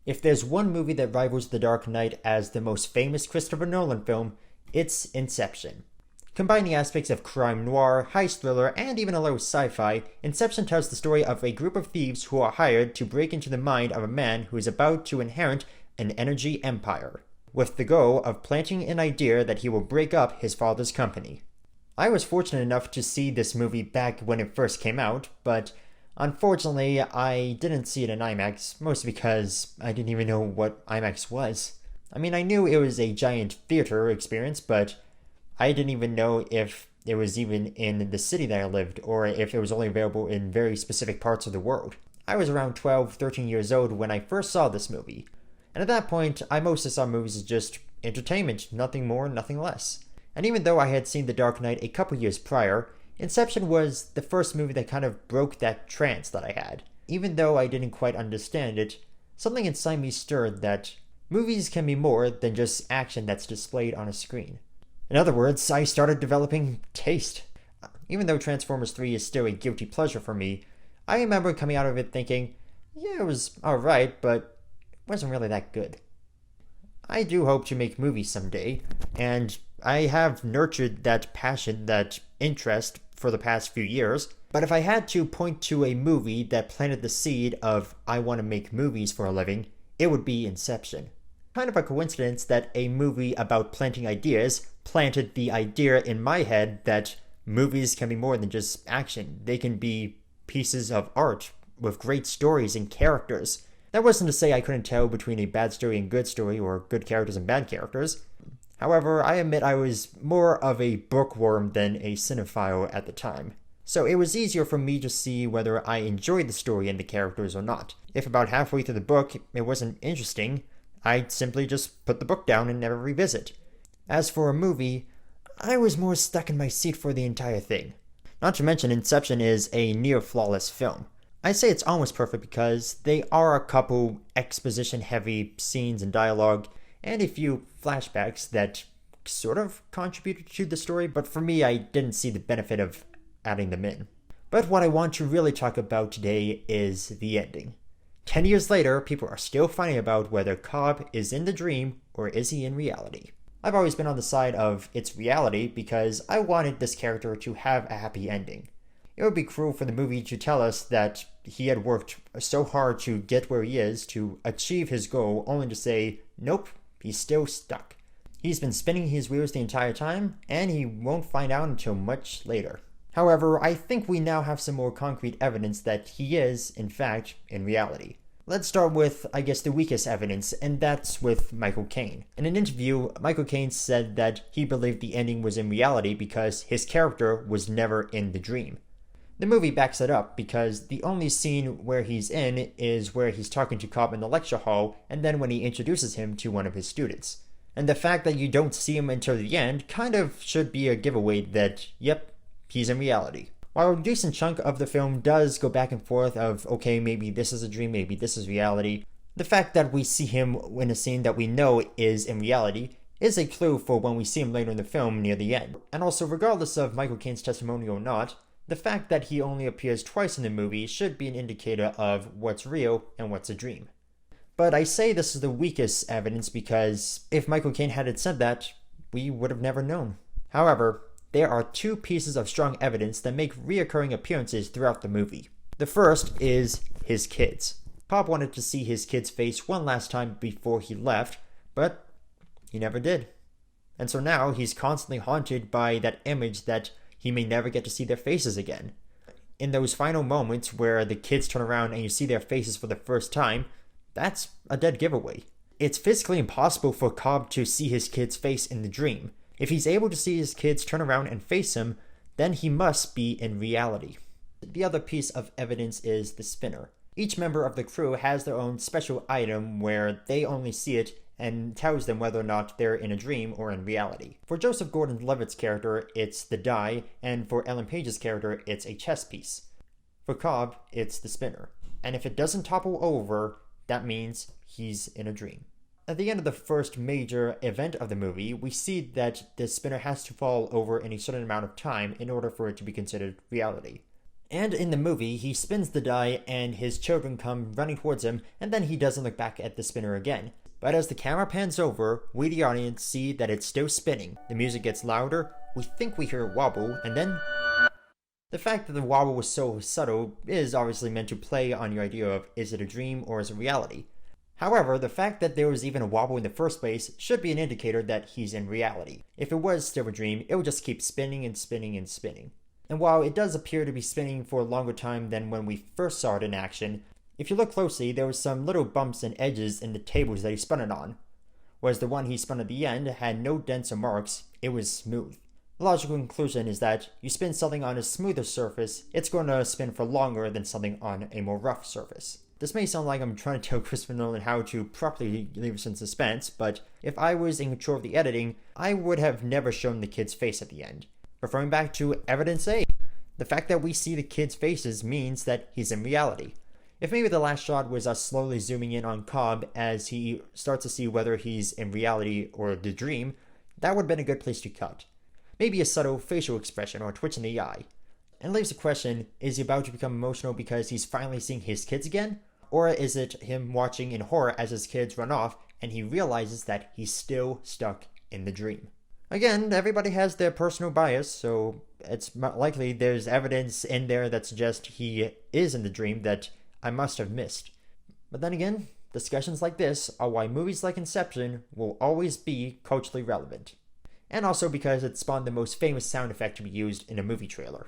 If there's one movie that rivals The Dark Knight as the most famous Christopher Nolan film, it's Inception. Combining aspects of crime noir, heist thriller, and even a little sci-fi, Inception tells the story of a group of thieves who are hired to break into the mind of a man who is about to inherit an energy empire, with the goal of planting an idea that he will break up his father's company. I was fortunate enough to see this movie back when it first came out, but unfortunately, I didn't see it in IMAX, mostly because I didn't even know what IMAX was. I mean, I knew it was a giant theater experience, but I didn't even know if it was even in the city that I lived, or if it was only available in very specific parts of the world. I was around 12, 13 years old when I first saw this movie, and at that point, I mostly saw movies as just entertainment, nothing more, nothing less. And even though I had seen The Dark Knight a couple years prior, Inception was the first movie that kind of broke that trance that I had. Even though I didn't quite understand it, something inside me stirred that movies can be more than just action that's displayed on a screen. In other words, I started developing taste. Even though Transformers 3 is still a guilty pleasure for me, I remember coming out of it thinking, yeah, it was alright, but it wasn't really that good. I do hope to make movies someday, and I have nurtured that passion, that interest for the past few years, but if I had to point to a movie that planted the seed of I want to make movies for a living, it would be Inception. Kind of a coincidence that a movie about planting ideas planted the idea in my head that movies can be more than just action. They can be pieces of art with great stories and characters. That wasn't to say I couldn't tell between a bad story and good story, or good characters and bad characters. However, I admit I was more of a bookworm than a cinephile at the time. So it was easier for me to see whether I enjoyed the story and the characters or not. If about halfway through the book it wasn't interesting, I'd simply just put the book down and never revisit. As for a movie, I was more stuck in my seat for the entire thing. Not to mention Inception is a near-flawless film. I say it's almost perfect because there are a couple exposition-heavy scenes and dialogue, and a few flashbacks that sort of contributed to the story, but for me, I didn't see the benefit of adding them in. But what I want to really talk about today is the ending. 10 years later, people are still fighting about whether Cobb is in the dream or is he in reality. I've always been on the side of it's reality because I wanted this character to have a happy ending. It would be cruel for the movie to tell us that he had worked so hard to get where he is, to achieve his goal, only to say, nope, he's still stuck. He's been spinning his wheels the entire time, and he won't find out until much later. However, I think we now have some more concrete evidence that he is, in fact, in reality. Let's start with, I guess, the weakest evidence, and that's with Michael Caine. In an interview, Michael Caine said that he believed the ending was in reality because his character was never in the dream. The movie backs it up because the only scene where he's in is where he's talking to Cobb in the lecture hall, and then when he introduces him to one of his students. And the fact that you don't see him until the end kind of should be a giveaway that, yep, he's in reality. While a decent chunk of the film does go back and forth of, okay, maybe this is a dream, maybe this is reality, the fact that we see him in a scene that we know is in reality is a clue for when we see him later in the film near the end. And also, regardless of Michael Caine's testimony or not, the fact that he only appears twice in the movie should be an indicator of what's real and what's a dream. But I say this is the weakest evidence because if Michael Caine hadn't said that, we would have never known. However, there are two pieces of strong evidence that make reoccurring appearances throughout the movie. The first is his kids. Cobb wanted to see his kid's face one last time before he left, but he never did. And so now he's constantly haunted by that image that he may never get to see their faces again. In those final moments where the kids turn around and you see their faces for the first time, that's a dead giveaway. It's physically impossible for Cobb to see his kid's face in the dream. If he's able to see his kids turn around and face him, then he must be in reality. The other piece of evidence is the spinner. Each member of the crew has their own special item where they only see it and tells them whether or not they're in a dream or in reality. For Joseph Gordon-Levitt's character, it's the die, and for Ellen Page's character, it's a chess piece. For Cobb, it's the spinner. And if it doesn't topple over, that means he's in a dream. At the end of the first major event of the movie, we see that the spinner has to fall over in a certain amount of time in order for it to be considered reality. And in the movie, he spins the die and his children come running towards him, and then he doesn't look back at the spinner again. But as the camera pans over, we the audience see that it's still spinning. The music gets louder, we think we hear a wobble, and then... The fact that the wobble was so subtle is obviously meant to play on your idea of is it a dream or is it reality. However, the fact that there was even a wobble in the first place should be an indicator that he's in reality. If it was still a dream, it would just keep spinning and spinning and spinning. And while it does appear to be spinning for a longer time than when we first saw it in action, if you look closely, there were some little bumps and edges in the tables that he spun it on. Whereas the one he spun at the end had no dents or marks, it was smooth. The logical conclusion is that you spin something on a smoother surface, it's going to spin for longer than something on a more rough surface. This may sound like I'm trying to tell Christopher Nolan how to properly leave us in suspense, but if I was in control of the editing, I would have never shown the kid's face at the end. Referring back to evidence A, the fact that we see the kids' faces means that he's in reality. If maybe the last shot was us slowly zooming in on Cobb as he starts to see whether he's in reality or the dream, that would have been a good place to cut. Maybe a subtle facial expression or a twitch in the eye. And leaves the question, is he about to become emotional because he's finally seeing his kids again? Or is it him watching in horror as his kids run off and he realizes that he's still stuck in the dream? Again, everybody has their personal bias, so it's likely there's evidence in there that suggests he is in the dream that I must have missed. But then again, discussions like this are why movies like Inception will always be culturally relevant. And also because it spawned the most famous sound effect to be used in a movie trailer.